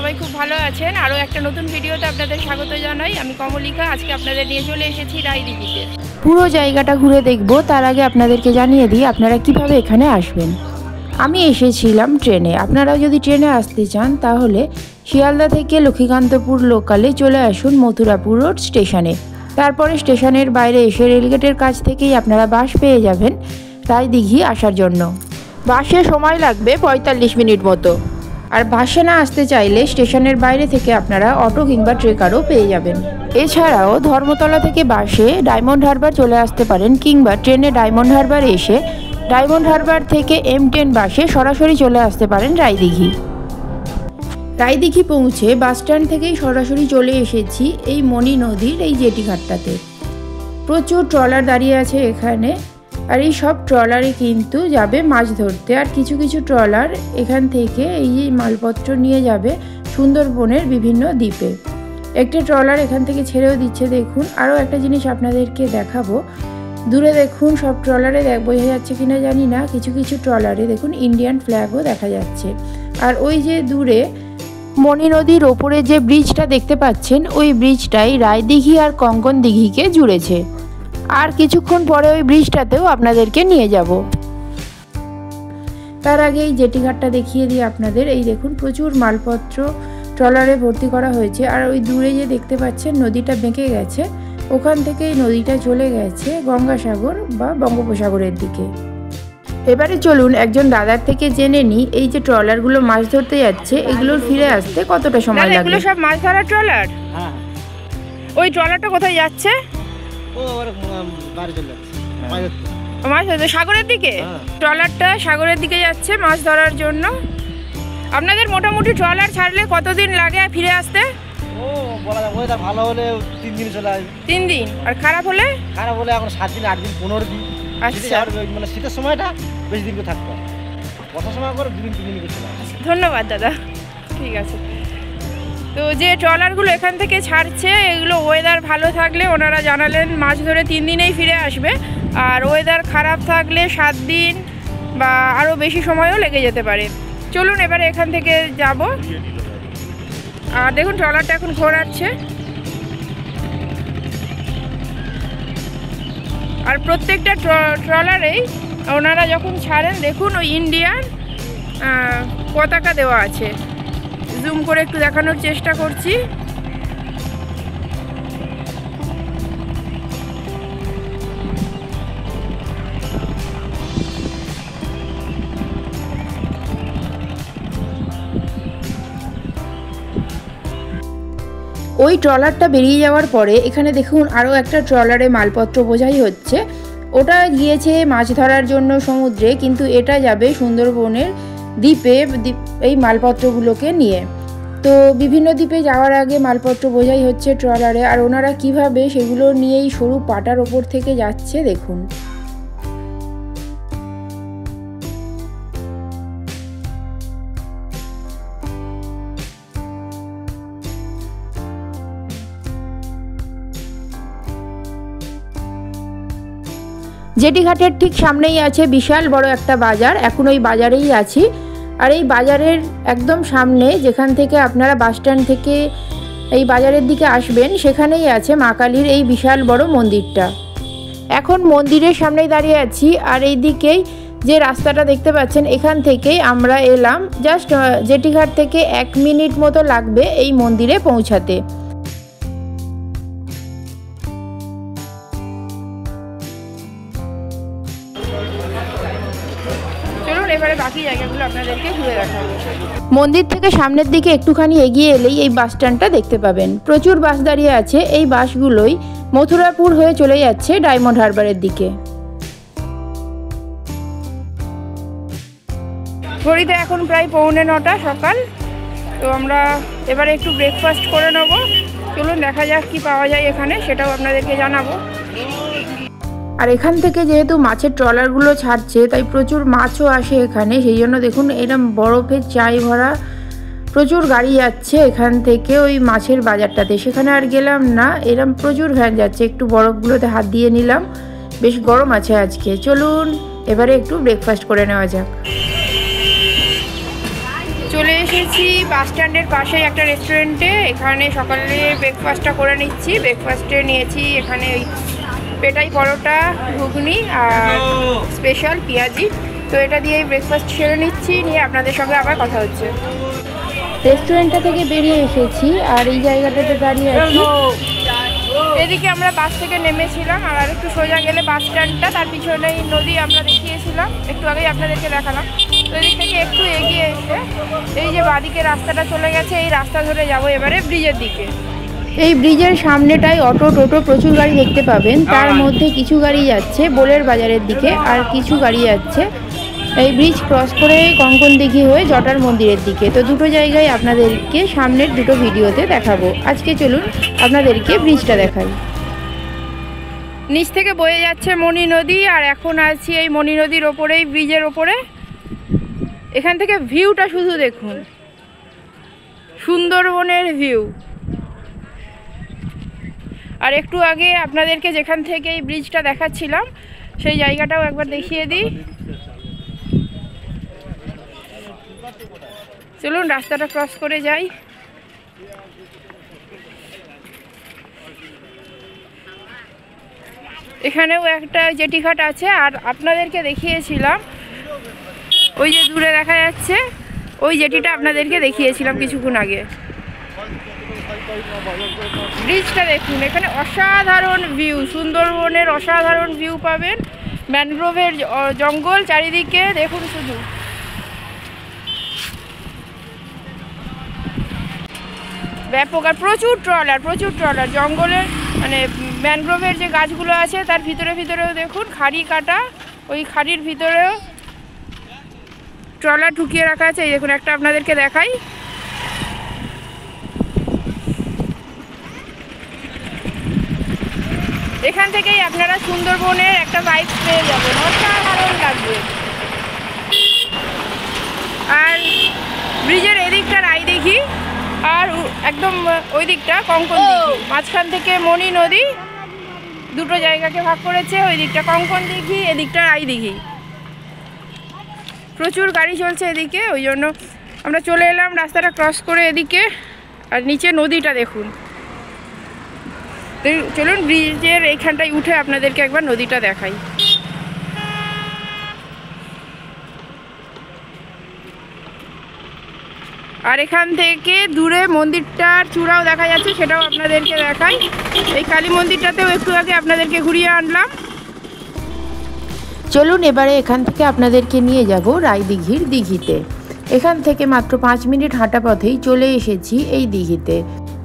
সবাই খুব ভালো আছেন। আরও একটা নতুন ভিডিওতে আপনাদের স্বাগত জানাই। আমি কমলিকা। আজকে আপনাদের নিয়ে চলে এসেছি রায়দিঘিতে। পুরো জায়গাটা ঘুরে দেখব, তার আগে আপনাদেরকে জানিয়ে দিই আপনারা কিভাবে এখানে আসবেন। আমি এসেছিলাম ট্রেনে। আপনারা যদি ট্রেনে আসতে চান তাহলে শিয়ালদা থেকে লক্ষ্মীকান্তপুর লোকালে চলে আসুন মথুরাপুর রোড স্টেশনে। তারপরে স্টেশনের বাইরে এসে রেলগেটের কাছ থেকেই আপনারা বাস পেয়ে যাবেন রায়দিঘি আসার জন্য। বাসে সময় লাগবে 45 মিনিট মতো। আর বাসে না আসতে চাইলে স্টেশনের বাইরে থেকে আপনারা অটো কিংবা ট্রেকারও পেয়ে যাবেন। এছাড়াও ধর্মতলা থেকে বাসে ডায়মন্ড হারবার চলে আসতে পারেন, কিংবা ট্রেনে ডায়মন্ড হারবার এসে ডায়মন্ড হারবার থেকে M10 বাসে সরাসরি চলে আসতে পারেন রায়দিঘি। রায়দিঘি পৌঁছে বাসস্ট্যান্ড থেকেই সরাসরি চলে এসেছি এই মণি নদীর এই জেটি ঘাটটাতে। প্রচুর ট্রলার দাঁড়িয়ে আছে এখানে, আর এই সব ট্রলারে কিন্তু যাবে মাছ ধরতে। আর কিছু কিছু ট্রলার এখান থেকে এই মালপত্র নিয়ে যাবে সুন্দরবনের বিভিন্ন দ্বীপে। একটা ট্রলার এখান থেকে ছেড়েও দিচ্ছে দেখুন। আরও একটা জিনিস আপনাদেরকে দেখাবো, দূরে দেখুন সব ট্রলারে বোঝা যাচ্ছে কিনা জানি না, কিছু কিছু ট্রলারে দেখুন ইন্ডিয়ান ফ্ল্যাগও দেখা যাচ্ছে। আর ওই যে দূরে মণি নদীর ওপরে যে ব্রিজটা দেখতে পাচ্ছেন, ওই ব্রিজটাই রায়দিঘি আর কঙ্কন দিঘিকে জুড়েছে। আর কিছুক্ষণ পরে ওই ব্রিজটাতেও আপনাদেরকে নিয়ে যাব। তার আগে এই জেটি ঘাটটা দেখিয়ে দিই আপনাদের। এই দেখুন প্রচুর মালপত্র ট্রলারে ভর্তি করা হয়েছে। আর ওই দূরে যে দেখতে পাচ্ছেন নদীটা বেঁকে গেছে, ওখান থেকেই নদীটা চলে গেছে গঙ্গাসাগর বা বঙ্গোপসাগরের দিকে। এবারে চলুন একজন দাদার থেকে জেনে নিই এই যে ট্রলারগুলো মাছ ধরতে যাচ্ছে, এগুলোর ফিরে আসতে কতটা সময় লাগবে। এগুলো সব মাছ ধরার ট্রলার? হ্যাঁ। ওই ট্রলারটা কোথায় যাচ্ছে? মাছ ধরতে সাগরের দিকে? ট্রলারটা সাগরের দিকে যাচ্ছে মাছ ধরার জন্য। আপনাদের মোটামুটি ট্রলার ছাড়লে কতদিন লাগে ফিরে আসতে? ভালো হলে 3 দিন চলে আসবে। 3 দিন? আর খারাপ হলে? খারাপ হলে এখন 7 দিন 8 দিন 15 দিন। আচ্ছা, মানে শীতের সময়টা বেশি দিন থাকতে হয়, বর্ষার সময় করে 2 দিন 3 দিন চলে আসে। ধন্যবাদ দাদা, ঠিক আছে। তো যে ট্রলারগুলো এখান থেকে ছাড়ছে, এগুলো ওয়েদার ভালো থাকলে ওনারা জানালেন মাছ ধরে 3 দিনেই ফিরে আসবে। আর ওয়েদার খারাপ থাকলে 7 দিন বা আরও বেশি সময়ও লেগে যেতে পারে। চলুন এবারে এখান থেকে যাব। আর দেখুন ট্রলারটা এখন ঘোরাচ্ছে। আর প্রত্যেকটা ট্রলারেই ওনারা যখন ছাড়েন দেখুন ওই ইন্ডিয়ান পতাকা দেওয়া আছে। জুম করে একটু দেখানোর চেষ্টা করছি। ওই ট্রলারটা বেরিয়ে যাওয়ার পরে এখানে দেখুন আরও একটা ট্রলারে মালপত্র বোঝাই হচ্ছে। ওটা গিয়েছে মাছ ধরার জন্য সমুদ্রে, কিন্তু এটা যাবে সুন্দরবনের দ্বীপে এই মালপত্রগুলোকে নিয়ে। তো বিভিন্ন দ্বীপে যাওয়ার আগে মালপত্র বোঝাই হচ্ছে ট্রলারে। আর ওনারা কিভাবে সেগুলো নিয়েই সরু পাটার ওপর থেকে যাচ্ছে দেখুন। জেটি ঘাটের ঠিক সামনেই আছে বিশাল বড় একটা বাজার। এখন ওই বাজারেই আছি। আর এই বাজারের একদম সামনে, যেখান থেকে আপনারা বাসস্ট্যান্ড থেকে এই বাজারের দিকে আসবেন, সেখানেই আছে মা কালীর এই বিশাল বড় মন্দিরটা। এখন মন্দিরের সামনেই দাঁড়িয়ে আছি। আর এই দিকেই যে রাস্তাটা দেখতে পাচ্ছেন, এখান থেকেই আমরা এলাম। জাস্ট জেটি ঘাট থেকে 1 মিনিট মতো লাগবে এই মন্দিরে পৌঁছাতে। এবারে বাকি জায়গাগুলো আপনাদেরকে ঘুরে দেখাবো। মন্দির থেকে সামনের দিকে একটুখানি এগিয়ে এলেই এই বাস স্ট্যান্ডটা দেখতে পাবেন। প্রচুর বাস দাঁড়িয়ে আছে। এই বাসগুলোই মথুরাপুর হয়ে চলে যাচ্ছে ডায়মন্ড হারবারের দিকে। ঘড়িতে এখন প্রায় 8:45 সকাল। তো আমরা এবারে একটু ব্রেকফাস্ট করে নেব। চলুন দেখা যাক কি পাওয়া যায় এখানে, সেটাও আপনাদেরকে জানাবো। আর এখান থেকে যেহেতু মাছের ট্রলারগুলো ছাড়ছে, তাই প্রচুর মাছও আসে এখানে। সেই জন্য দেখুন এরকম বরফের চাই ভরা প্রচুর গাড়ি যাচ্ছে এখান থেকে ওই মাছের বাজারটাতে। সেখানে আর গেলাম না, এরকম প্রচুর ভ্যান যাচ্ছে। একটু বরফগুলোতে হাত দিয়ে নিলাম, বেশ গরম আছে আজকে। চলুন এবারে একটু ব্রেকফাস্ট করে নেওয়া যাক। চলে এসেছি বাস স্ট্যান্ডের পাশেই একটা রেস্টুরেন্টে। এখানে সকালে ব্রেকফাস্টটা করে নিচ্ছি। ব্রেকফাস্টে নিয়েছি এখানে ওই পেটাই পরোটা, ঘুগনি আর স্পেশাল পেঁয়াজি। তো এটা দিয়েই ব্রেকফাস্ট সেরে নিচ্ছি, নিয়ে আপনাদের সঙ্গে আবার কথা হচ্ছে। রেস্টুরেন্টটা থেকে বেরিয়ে এসেছি আর এই জায়গাটাতে দাঁড়িয়ে আছি। এদিকে আমরা বাস থেকে নেমেছিলাম আর একটু সোজা গেলে বাস স্ট্যান্ডটা, তার পিছনেই নদী আমরা দেখিয়েছিলাম, একটু আগেই আপনাদেরকে দেখালাম। তো এদিক থেকে একটু এগিয়ে এসে এই যে বাঁদিকে রাস্তাটা চলে গেছে, এই রাস্তা ধরে যাব এবারে ব্রিজের দিকে। এই ব্রিজের সামনেটায় অটো টোটো প্রচুর গাড়ি দেখতে পাবেন। তার মধ্যে কিছু গাড়ি যাচ্ছে বোলের বাজারের দিকে আর কিছু গাড়ি যাচ্ছে এই ব্রিজ ক্রস করে কঙ্কন দিঘি হয়ে জটার মন্দিরের দিকে। তো দুটো জায়গায় আপনাদেরকে সামনের দুটো ভিডিওতে দেখাবো। আজকে চলুন আপনাদেরকে ব্রিজটা দেখাই। নিচ থেকে বয়ে যাচ্ছে মণি নদী আর এখন আছি এই মণি নদীর ওপরেই, ব্রিজের ওপরে। এখান থেকে ভিউটা শুধু দেখুন, সুন্দরবনের ভিউ। আর একটু আগে আপনাদেরকে যেখান থেকে এই ব্রিজটা দেখাচ্ছিলাম সেই জায়গাটাও একবার দেখিয়ে দিই। চলুন রাস্তাটা ক্রস করে যাই। এখানেও একটা জেটিঘাট আছে আর আপনাদেরকে দেখিয়েছিলাম ওই যে দূরে দেখা যাচ্ছে ওই জেটিটা আপনাদেরকে দেখিয়েছিলাম কিছুক্ষণ আগে। ব্রিজটা দেখুন, এখানে অসাধারণ ভিউ, সুন্দরবনের অসাধারণ ভিউ পাবেন। ম্যানগ্রোভের জঙ্গল চারিদিকে দেখুন শুধু। ব্যাপক আর প্রচুর ট্রলার জঙ্গলের মানে ম্যানগ্রোভের যে গাছগুলো আছে তার ভিতরেও দেখুন খাড়ি কাটা, ওই খাড়ির ভিতরেও ট্রলার ঢুকিয়ে রাখা আছে। এই দেখুন একটা আপনাদেরকে দেখাই। এখান থেকেই আপনারা সুন্দরবনের একটা ভাইব পেয়ে যাবেন, অসাধারণ লাগবে। আর ব্রিজের এদিকটা রায়দিঘি আর একদম ওই দিকটা কঙ্কন দিঘি, মাঝখান থেকে মণি নদী দুটো জায়গাকে ভাগ করেছে। ওই দিকটা কঙ্কন দিঘি, এদিকটা রায়দিঘি। প্রচুর গাড়ি চলছে এদিকে, ওই জন্য আমরা চলে এলাম রাস্তাটা ক্রস করে এদিকে। আর নিচে নদীটা দেখুন। চলুন ব্রিজের এইখানটায় উঠে আপনাদেরকে একবার নদীটা দেখাই। আর এখান থেকে দূরে মন্দিরটার চূড়াও দেখা যাচ্ছে, সেটাও আপনাদেরকে দেখাই। এই কালী মন্দিরটাতেও একটু আগে আপনাদেরকে ঘুরিয়ে আনলাম। চলুন এবারে এখান থেকে আপনাদেরকে নিয়ে যাব রায়দিঘির দিঘিতে। এখান থেকে মাত্র 5 মিনিট হাঁটা পথেই চলে এসেছি এই দিঘিতে,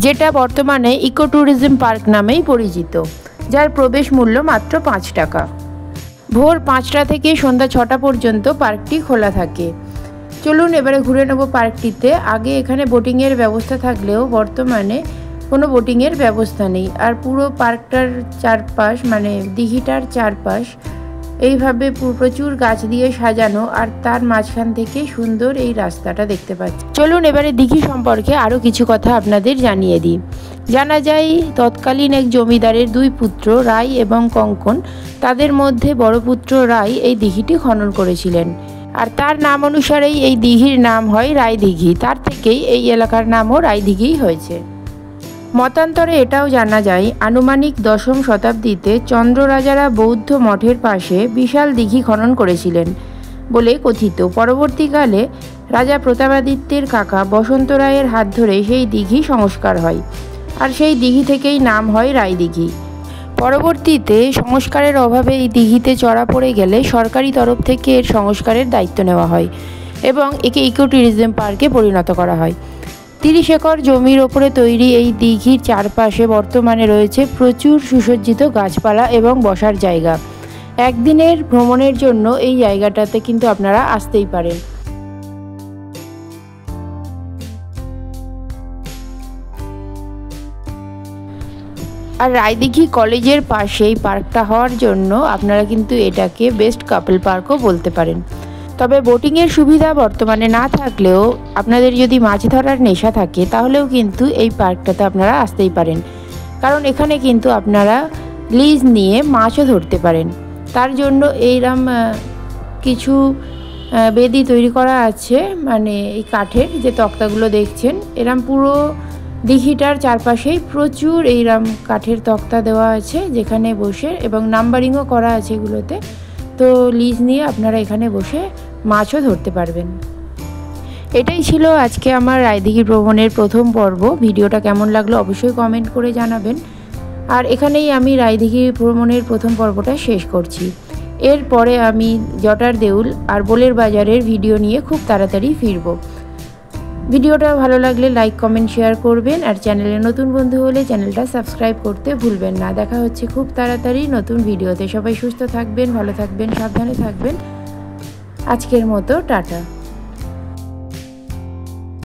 যেটা বর্তমানে ইকো ট্যুরিজম পার্ক নামেই পরিচিত, যার প্রবেশ মূল্য মাত্র 5 টাকা। ভোর 5টা থেকে সন্ধ্যা 6টা পর্যন্ত পার্কটি খোলা থাকে। চলুন এবারে ঘুরে নেব পার্কটিতে। আগে এখানে বোটিংয়ের ব্যবস্থা থাকলেও বর্তমানে কোনো বোটিংয়ের ব্যবস্থা নেই। আর পুরো পার্কটার চারপাশ মানে দিঘিটার চারপাশ এইভাবে প্রচুর গাছ দিয়ে সাজানো, আর তার মাঝখান থেকে সুন্দর এই রাস্তাটা দেখতে পাচ্ছি। চলুন এবারে দিঘি সম্পর্কে আরও কিছু কথা আপনাদের জানিয়ে দিই। জানা যায় তৎকালীন এক জমিদারের 2 পুত্র রায় এবং কঙ্কন, তাদের মধ্যে বড় পুত্র রায় এই দিঘিটি খনন করেছিলেন। আর তার নাম অনুসারেই এই দিঘির নাম হয় রায়দিঘি। তার থেকেই এই এলাকার নামও রায়দিঘিই হয়েছে। মতান্তরে এটাও জানা যায় আনুমানিক 10ম শতাব্দীতে চন্দ্ররাজারা বৌদ্ধ মঠের পাশে বিশাল দিঘি খনন করেছিলেন বলে কথিত। পরবর্তীকালে রাজা প্রতাপাদিত্যের কাকা বসন্ত রায়ের হাত ধরে সেই দিঘি সংস্কার হয়, আর সেই দিঘি থেকেই নাম হয় রায়দিঘি। পরবর্তীতে সংস্কারের অভাবে এই দিঘিতে চড়া পড়ে গেলে সরকারি তরফ থেকে এর সংস্কারের দায়িত্ব নেওয়া হয় এবং একে ইকো ট্যুরিজম পার্কে পরিণত করা হয়। 30 একর জমির ওপরে তৈরি এই দিঘির চারপাশে বর্তমানে রয়েছে প্রচুর সুসজ্জিত গাছপালা এবং বসার জায়গা। একদিনের ভ্রমণের জন্য এই জায়গাটাতে কিন্তু আপনারা আসতেই পারেন। আর রায়দিঘি কলেজের পাশে এই পার্কটা হওয়ার জন্য আপনারা কিন্তু এটাকে বেস্ট কাপল পার্কও বলতে পারেন। তবে বোটিংয়ের সুবিধা বর্তমানে না থাকলেও আপনাদের যদি মাছ ধরার নেশা থাকে তাহলেও কিন্তু এই পার্কটাতে আপনারা আসতেই পারেন, কারণ এখানে কিন্তু আপনারা লিজ নিয়ে মাছও ধরতে পারেন। তার জন্য এইরকম কিছু বেদি তৈরি করা আছে, মানে এই কাঠের যে তক্তাগুলো দেখছেন, এরম পুরো দিঘিটার চারপাশেই প্রচুর এইরম কাঠের তক্তা দেওয়া আছে যেখানে বসে, এবং নাম্বারিংও করা আছে এগুলোতে। তো লিজ নিয়ে আপনারা এখানে বসে মাছও ধরতে পারবেন। এটাই ছিল আজকে আমার রায়দিঘি ভ্রমণের প্রথম পর্ব। ভিডিওটা কেমন লাগলো অবশ্যই কমেন্ট করে জানাবেন। আর এখানেই আমি রায়দিঘি ভ্রমণের প্রথম পর্বটা শেষ করছি। এরপরে আমি জটার দেউল আর বোলের বাজারের ভিডিও নিয়ে খুব তাড়াতাড়ি ফিরব। ভিডিওটা ভালো লাগলে লাইক কমেন্ট শেয়ার করবেন, আর চ্যানেলে নতুন বন্ধু হলে চ্যানেলটা সাবস্ক্রাইব করতে ভুলবেন না। দেখা হচ্ছে খুব তাড়াতাড়ি নতুন ভিডিওতে। সবাই সুস্থ থাকবেন, ভালো থাকবেন, সাবধানে থাকবেন। আজকের মতো টাটা।